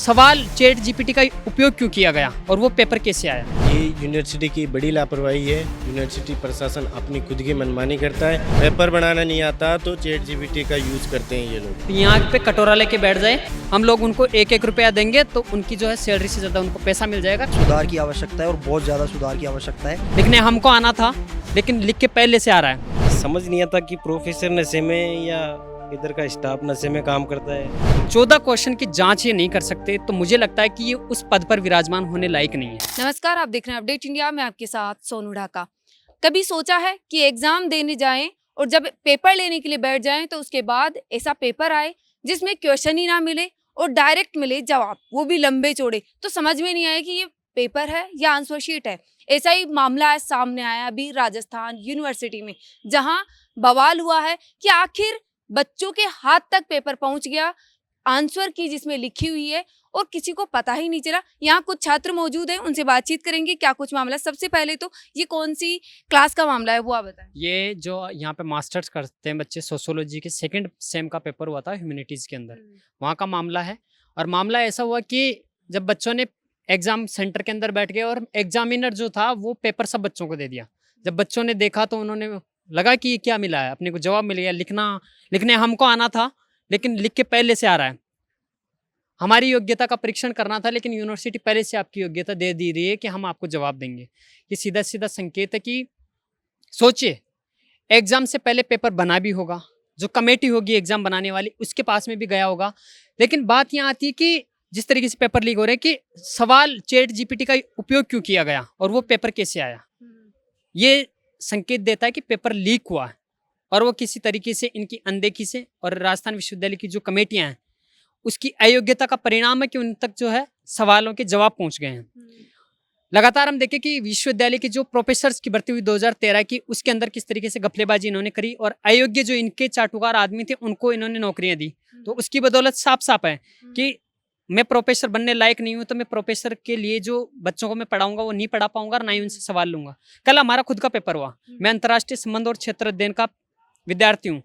सवाल chat GPT का उपयोग क्यों किया गया और वो पेपर कैसे आया? ये यूनिवर्सिटी की बड़ी लापरवाही है। यूनिवर्सिटी प्रशासन अपनी खुद की मनमानी करता है। पेपर बनाना नहीं आता तो चैट जीपीटी का यूज़ करते हैं ये लोग। यहाँ पे कटोरा लेके बैठ जाए, हम लोग उनको 1-1 रुपया देंगे तो उनकी जो है सैलरी से ज़्यादा उनको पैसा मिल जाएगा। सुधार की आवश्यकता है और बहुत ज़्यादा सुधार की आवश्यकता है। लिखने हमको आना था लेकिन लिख के पहले से आ रहा है। समझ नहीं आता कि प्रोफेसर नशे में या इधर का स्टाफ नशे में काम करता है। 14 क्वेश्चन की जांच ये नहीं कर सकते तो मुझे लगता है कि ये उस पद पर विराजमान होने लायक नहीं है। नमस्कार, आप देख रहे हैं अपडेट इंडिया में आपके साथ सोनू ढाका। कभी सोचा है कि एग्जाम देने जाएं और जब पेपर लेने के लिए बैठ जाएं तो उसके बाद ऐसा पेपर आए जिसमें क्वेश्चन ही ना मिले और डायरेक्ट मिले जवाब, वो भी लंबे चौड़े, तो समझ में नहीं आया कि ये पेपर है या आंसर शीट है। ऐसा ही मामला आज सामने आया अभी राजस्थान यूनिवर्सिटी में, जहां बवाल हुआ है कि आखिर बच्चों के हाथ तक पेपर पहुंच गया आंसर की जिसमें लिखी हुई है और किसी को पता ही नहीं चला। यहाँ कुछ छात्र मौजूद हैं, उनसे बातचीत करेंगे क्या कुछ मामला। सबसे पहले तो ये कौन सी क्लास का मामला है वो आप बताएं। ये जो यहाँ पे मास्टर्स करते हैं बच्चे, सोशियोलॉजी के सेकंड सेम का पेपर हुआ था ह्यूमैनिटीज़ के अंदर, वहाँ का मामला है। और मामला ऐसा हुआ कि जब बच्चों ने एग्जाम सेंटर के अंदर बैठ गए और एग्जामिनर जो था वो पेपर सब बच्चों को दे दिया। जब बच्चों ने देखा तो उन्होंने लगा कि ये क्या मिला है, अपने को जवाब मिल गया। लिखने हमको आना था लेकिन लिख के पहले से आ रहा है। हमारी योग्यता का परीक्षण करना था लेकिन यूनिवर्सिटी पहले से आपकी योग्यता दे दी रही है कि हम आपको जवाब देंगे। ये सीधा सीधा संकेत है कि सोचिए, एग्जाम से पहले पेपर बना भी होगा, जो कमेटी होगी एग्जाम बनाने वाली उसके पास में भी गया होगा, लेकिन बात यहाँ आती है कि जिस तरीके से पेपर लीक हो रहे हैं कि सवाल चैट जीपीटी का उपयोग क्यों किया गया और वो पेपर कैसे आया, ये संकेत देता है कि पेपर लीक हुआ है और वो किसी तरीके से इनकी अनदेखी से और राजस्थान विश्वविद्यालय की जो कमेटियां हैं उसकी अयोग्यता का परिणाम है कि उन तक जो है सवालों के जवाब पहुंच गए हैं। लगातार हम देखें कि विश्वविद्यालय की जो प्रोफेसर्स की भर्ती हुई 2013 की, उसके अंदर किस तरीके से घपलेबाजी इन्होंने करी और अयोग्य जो इनके चाटुकार आदमी थे उनको इन्होंने नौकरियां दी। तो उसकी बदौलत साफ साफ है कि मैं प्रोफेसर बनने लायक नहीं हूं तो मैं प्रोफेसर के लिए जो बच्चों को मैं पढ़ाऊंगा वो नहीं पढ़ा पाऊंगा और ना ही उनसे सवाल लूंगा। कल हमारा खुद का पेपर हुआ, मैं अंतर्राष्ट्रीय संबंध और क्षेत्र अध्ययन का विद्यार्थी हूँ।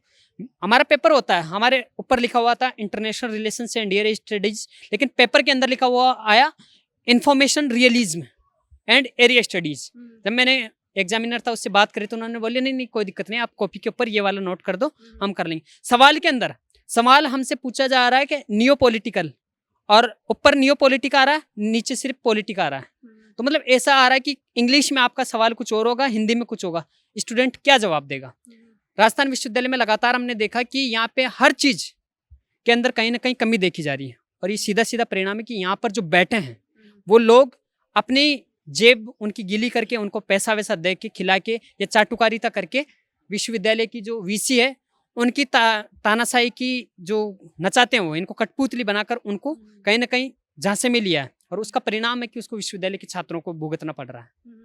हमारा पेपर होता है, हमारे ऊपर लिखा हुआ था international relations and Indian studies, लेकिन पेपर के अंदर लिखा हुआ आया information realism and area studies. जब मैंने एग्जामिनर था उससे बात करी तो उन्होंने बोले नहीं कोई दिक्कत नहीं, आप कॉपी के ऊपर ये वाला नोट कर दो, हम कर लेंगे। सवाल के अंदर सवाल हमसे पूछा जा रहा है कि नियो पॉलिटिकल, और ऊपर नियो पॉलिटिक आ रहा है, नीचे सिर्फ पॉलिटिक आ रहा है। तो मतलब ऐसा आ रहा है कि इंग्लिश में आपका सवाल कुछ और होगा, हिंदी में कुछ होगा, स्टूडेंट क्या जवाब देगा। राजस्थान विश्वविद्यालय में लगातार हमने देखा कि यहाँ पे हर चीज के अंदर कहीं ना कहीं कमी देखी जा रही है और ये सीधा सीधा परिणाम है कि यहाँ पर जो बैठे हैं वो लोग अपनी जेब उनकी गीली करके उनको पैसा वैसा दे के खिला के या चाटुकारिता करके विश्वविद्यालय की जो वीसी है उनकी तानाशाही की जो नचाते हैं वो इनको कठपुतली बनाकर उनको कहीं ना कहीं झांसे में लिया है और उसका परिणाम है कि उसको विश्वविद्यालय के छात्रों को भुगतना पड़ रहा है।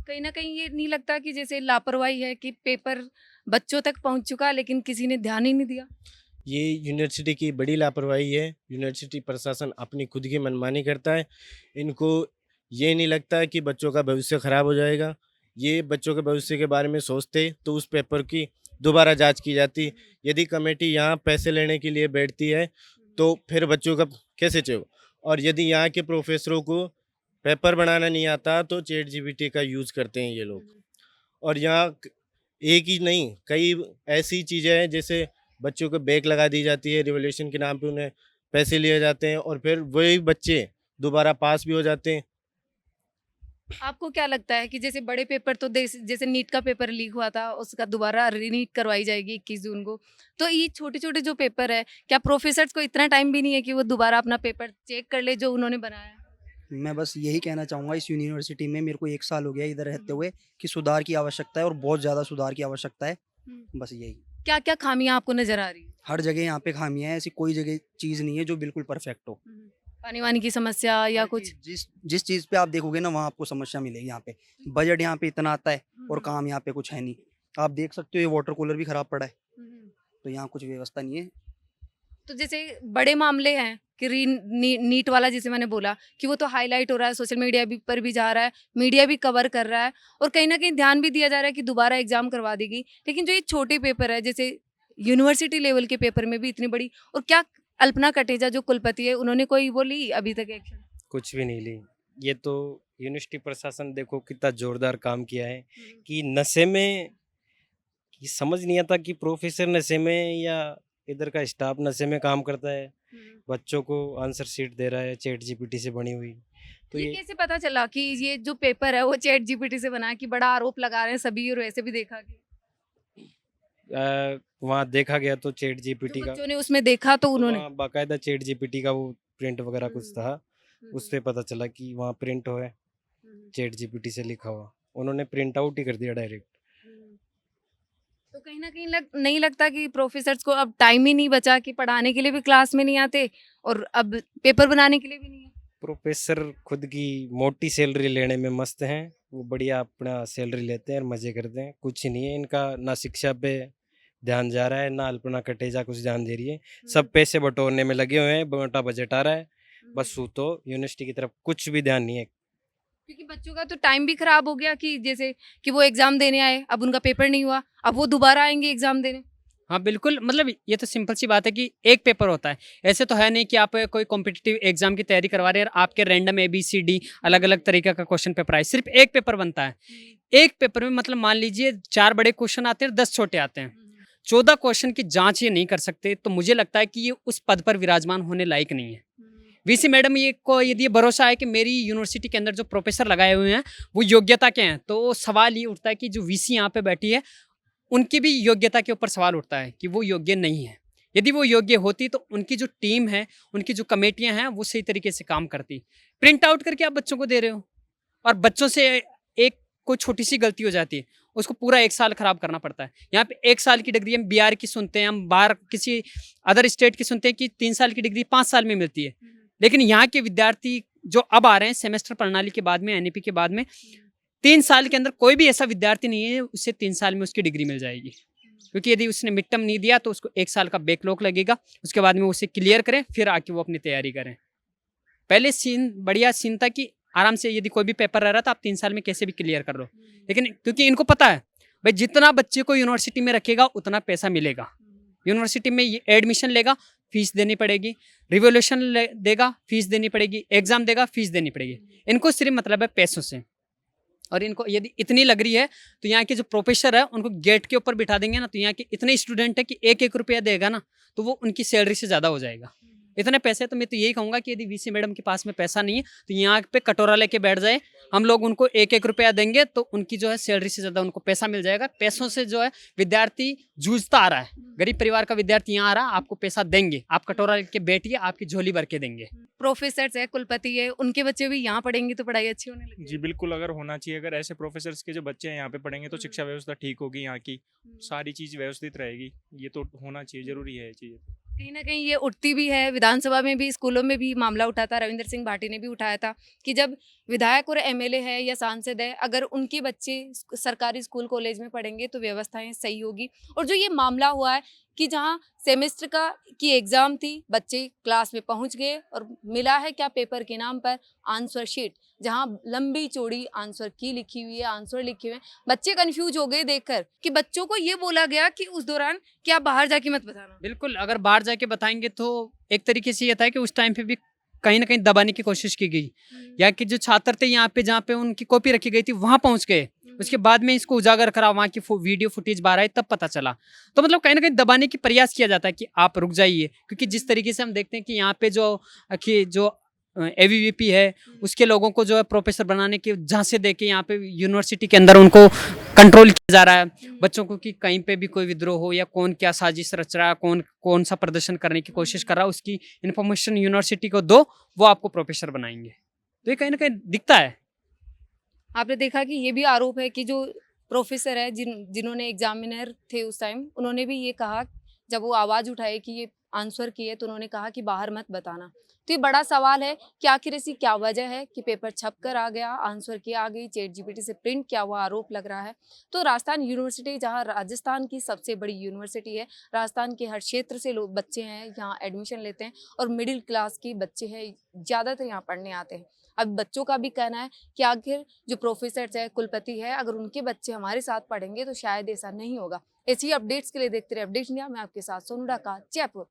कहीं ना कहीं ये नहीं लगता कि जैसे लापरवाही है कि पेपर बच्चों तक पहुंच चुका लेकिन किसी ने ध्यान ही नहीं दिया। ये यूनिवर्सिटी की बड़ी लापरवाही है। यूनिवर्सिटी प्रशासन अपनी खुद की मनमानी करता है। इनको ये नहीं लगता कि बच्चों का भविष्य खराब हो जाएगा। ये बच्चों के भविष्य के बारे में सोचते तो उस पेपर की दोबारा जांच की जाती। यदि कमेटी यहाँ पैसे लेने के लिए बैठती है तो फिर बच्चों का कैसे चले। और यदि यहाँ के प्रोफेसरों को पेपर बनाना नहीं आता तो चैट जीपीटी का यूज़ करते हैं ये लोग। और यहाँ एक ही नहीं कई ऐसी चीज़ें हैं जैसे बच्चों को बैक लगा दी जाती है, रिवोल्यूशन के नाम पे उन्हें पैसे लिए जाते हैं और फिर वही बच्चे दोबारा पास भी हो जाते हैं। आपको क्या लगता है कि जैसे बड़े पेपर तो जैसे नीट का पेपर लीक हुआ था उसका दोबारा रीनीट करवाई जाएगी 21 जून को, तो ये छोटे छोटे जो पेपर है क्या प्रोफेसर्स को इतना टाइम भी नहीं है कि वो दोबारा अपना पेपर चेक कर ले जो उन्होंने बनाया है। मैं बस यही कहना चाहूँगा, इस यूनिवर्सिटी में मेरे को 1 साल हो गया इधर रहते हुए, कि सुधार की आवश्यकता है और बहुत ज़्यादा सुधार की आवश्यकता है। बस यही। क्या क्या खामियां आपको नजर आ रही है। हर जगह यहाँ पे खामियां हैं, ऐसी कोई जगह चीज़ नहीं है जो बिल्कुल परफेक्ट हो। पानी वानी की समस्या या हर कुछ। चीज़- जिस चीज़ पे आप देखोगे ना वहाँ आपको समस्या मिलेगी। यहाँ पे बजट यहाँ पे इतना आता है और काम यहाँ पे कुछ है नहीं। आप देख सकते हो ये वाटर कूलर भी खराब पड़ा है, तो यहाँ कुछ व्यवस्था नहीं है। तो जैसे बड़े मामले हैं कि नीट वाला जैसे मैंने बोला कि वो तो हाईलाइट हो रहा है, सोशल मीडिया पर भी जा रहा है, मीडिया भी कवर कर रहा है और कहीं ना कहीं ध्यान भी दिया जा रहा है कि दोबारा एग्जाम करवा देगी। लेकिन जो ये छोटे पेपर है जैसे यूनिवर्सिटी लेवल के पेपर में भी इतनी बड़ी, और क्या अल्पना कटेजा जो कुलपति है, उन्होंने कोई वो ली अभी तक एक्शन? कुछ भी नहीं ली। ये तो यूनिवर्सिटी प्रशासन देखो कितना जोरदार काम किया है कि नशे में, कि समझ नहीं आता कि प्रोफेसर नशे में या इधर का स्टाफ नशे में काम करता है। बच्चों को आंसर शीट दे रहा है चैट जीपीटी से बनी हुई। तो ये ये कैसे पता चला कि ये जो पेपर है वो चैट जीपीटी से बना है? कि बड़ा आरोप लगा रहे हैं सभी, और वैसे भी देखा कि वहाँ देखा गया तो चैट जीपीटी जो का, बच्चों ने उसमें देखा तो उन्होंने वहाँ बाकायदा चैट जीपीटी का वो प्रिंट वगैरह कुछ था, उस पे पता चला कि वहाँ प्रिंट हुआ है चैट जीपीटी से लिखा हुआ। उन्होंने प्रिंट आउट ही कर दिया डायरेक्ट। तो कहीं ना कहीं नहीं लगता कि प्रोफेसर्स को अब टाइम ही नहीं बचा कि पढ़ाने के लिए भी क्लास में नहीं आते और अब पेपर बनाने के लिए भी नहीं है? प्रोफेसर खुद की मोटी सैलरी लेने में मस्त हैं, वो बढ़िया अपना सैलरी लेते हैं और मजे करते हैं। कुछ नहीं है इनका, ना शिक्षा पे ध्यान जा रहा है, ना अल्पना कटेजा कुछ ध्यान दे रही है। सब पैसे बटोरने में लगे हुए हैं, मोटा बजट आ रहा है, बस तो यूनिवर्सिटी की तरफ कुछ भी ध्यान नहीं है। क्योंकि बच्चों का तो टाइम भी खराब हो गया कि जैसे कि वो एग्जाम देने आए, अब उनका पेपर नहीं हुआ, अब वो दोबारा आएंगे एग्जाम देने। हाँ बिल्कुल, मतलब ये तो सिंपल सी बात है कि एक पेपर होता है। ऐसे तो है नहीं कि आप कोई कॉम्पिटिटिव एग्जाम की तैयारी करवा रहे हैं और आपके रैंडम ABCD अलग अलग तरीके का क्वेश्चन पेपर आए, सिर्फ एक पेपर बनता है। एक पेपर में मतलब मान लीजिए 4 बड़े क्वेश्चन आते हैं, 10 छोटे आते हैं, 14 क्वेश्चन की जांच ये नहीं कर सकते, तो मुझे लगता है कि ये उस पद पर विराजमान होने लायक नहीं है। VC मैडम ये को यदि ये भरोसा है कि मेरी यूनिवर्सिटी के अंदर जो प्रोफेसर लगाए हुए हैं वो योग्यता के हैं, तो सवाल ये उठता है कि जो VC यहाँ पे बैठी है उनकी भी योग्यता के ऊपर सवाल उठता है कि वो योग्य नहीं है। यदि वो योग्य होती तो उनकी जो टीम है, उनकी जो कमेटियां हैं वो सही तरीके से काम करती। प्रिंट आउट करके आप बच्चों को दे रहे हो और बच्चों से एक कोई छोटी सी गलती हो जाती है, उसको पूरा 1 साल खराब करना पड़ता है। यहाँ पे 1 साल की डिग्री हम बिहार की सुनते हैं, हम बाहर किसी अदर स्टेट की सुनते हैं कि 3 साल की डिग्री 5 साल में मिलती है, लेकिन यहाँ के विद्यार्थी जो अब आ रहे हैं सेमेस्टर प्रणाली के बाद में, NEP के बाद में, 3 साल के अंदर कोई भी ऐसा विद्यार्थी नहीं है उससे 3 साल में उसकी डिग्री मिल जाएगी। क्योंकि यदि उसने मिड टर्म नहीं दिया तो उसको 1 साल का बैकलॉग लगेगा, उसके बाद में उसे क्लियर करें, फिर आके वो अपनी तैयारी करें। पहले बढ़िया सीन था कि आराम से यदि कोई भी पेपर रह रहा था आप 3 साल में कैसे भी क्लियर कर लो, लेकिन क्योंकि इनको पता है भाई जितना बच्चे को यूनिवर्सिटी में रखेगा उतना पैसा मिलेगा। यूनिवर्सिटी में ये एडमिशन लेगा, फीस देनी पड़ेगी, रिवोल्यूशन देगा, फीस देनी पड़ेगी, एग्जाम देगा, फीस देनी पड़ेगी। इनको सिर्फ मतलब है पैसों से, और इनको यदि इतनी लग रही है तो यहाँ के जो प्रोफेसर है उनको गेट के ऊपर बिठा देंगे ना, तो यहाँ के इतने स्टूडेंट है कि 1-1 रुपया देगा ना तो वो उनकी सैलरी से ज़्यादा हो जाएगा। इतने पैसे, तो मैं तो यही कहूँगा कि यदि VC मैडम के पास में पैसा नहीं है तो यहाँ पे कटोरा लेके बैठ जाए, हम लोग उनको 1-1 रुपया देंगे तो उनकी जो है सैलरी से ज़्यादा उनको पैसा मिल जाएगा। पैसों से जो है विद्यार्थी जूझता आ रहा है, गरीब परिवार का विद्यार्थी यहाँ आ रहा है, आपको पैसा देंगे, आप कटोरा लेके बैठिए, आपकी झोली भर के देंगे। प्रोफेसर्स है, कुलपति है, उनके बच्चे भी यहाँ पढ़ेंगे तो पढ़ाई अच्छी होने लगेगी। जी बिल्कुल, अगर होना चाहिए, अगर ऐसे प्रोफेसर्स के जो बच्चे हैं यहाँ पे पढ़ेंगे तो शिक्षा व्यवस्था ठीक होगी, यहाँ की सारी चीज़ व्यवस्थित रहेगी। ये तो होना चाहिए, जरूरी है ये चीज़। कहीं ना कहीं ये उठती भी है, विधानसभा में भी, स्कूलों में भी मामला उठा था, रविंद्र सिंह भाटी ने भी उठाया था कि जब विधायक और MLA है या सांसद है, अगर उनके बच्चे सरकारी स्कूल कॉलेज में पढ़ेंगे तो व्यवस्थाएं सही होगी। और जो ये मामला हुआ है कि जहाँ सेमेस्टर की एग्ज़ाम थी, बच्चे क्लास में पहुँच गए और मिला है क्या पेपर के नाम पर आंसर शीट, जहाँ लंबी चौड़ी आंसर की लिखी हुई है, आंसर लिखे हुए हैं। बच्चे कंफ्यूज हो गए देखकर कि बच्चों को ये बोला गया कि उस दौरान कि आप बाहर जाके मत बताना। बिल्कुल, अगर बाहर जाके बताएंगे तो एक तरीके से ये था कि उस टाइम पे भी कहीं ना कहीं दबाने की कोशिश की गई, या कि जो छात्र थे यहाँ पे जहाँ पे उनकी कॉपी रखी गई थी वहाँ पहुँच गए, उसके बाद में इसको उजागर करा, वहाँ की वीडियो फुटेज बाहर आई तब पता चला। तो मतलब कहीं ना कहीं दबाने की प्रयास किया जाता है कि आप रुक जाइए, क्योंकि जिस तरीके से हम देखते हैं कि यहाँ पे जो ABVP है उसके लोगों को जो है प्रोफेसर बनाने के झांसे दे के यहाँ पे यूनिवर्सिटी के अंदर उनको कंट्रोल किया जा रहा है बच्चों को, कि कहीं पे भी कोई विद्रोह हो या कौन क्या साजिश रच रहा है, कौन सा प्रदर्शन करने की कोशिश कर रहा है, उसकी इन्फॉर्मेशन यूनिवर्सिटी को दो, वो आपको प्रोफेसर बनाएंगे। तो ये कहीं ना कहीं दिखता है। आपने देखा कि ये भी आरोप है कि जो प्रोफेसर है जिन्होंने एग्जामिनर थे उस टाइम, उन्होंने भी ये कहा, जब वो आवाज़ उठाए कि ये आंसर किए तो उन्होंने कहा कि बाहर मत बताना। तो ये बड़ा सवाल है कि आखिर ऐसी क्या वजह है कि पेपर छप कर आ गया, आंसर की आ गई, चैट जीपीटी से प्रिंट किया हुआ आरोप लग रहा है। तो राजस्थान यूनिवर्सिटी, जहाँ राजस्थान की सबसे बड़ी यूनिवर्सिटी है, राजस्थान के हर क्षेत्र से लोग बच्चे हैं यहाँ एडमिशन लेते हैं और मिडिल क्लास के बच्चे हैं ज़्यादातर यहाँ पढ़ने आते हैं। अब बच्चों का भी कहना है कि आखिर जो प्रोफेसर है, कुलपति है, अगर उनके बच्चे हमारे साथ पढ़ेंगे तो शायद ऐसा नहीं होगा। ऐसी अपडेट्स के लिए देखते रहे अपडेट इंडिया। मैं आपके साथ सोनू ढाका, जयपुर।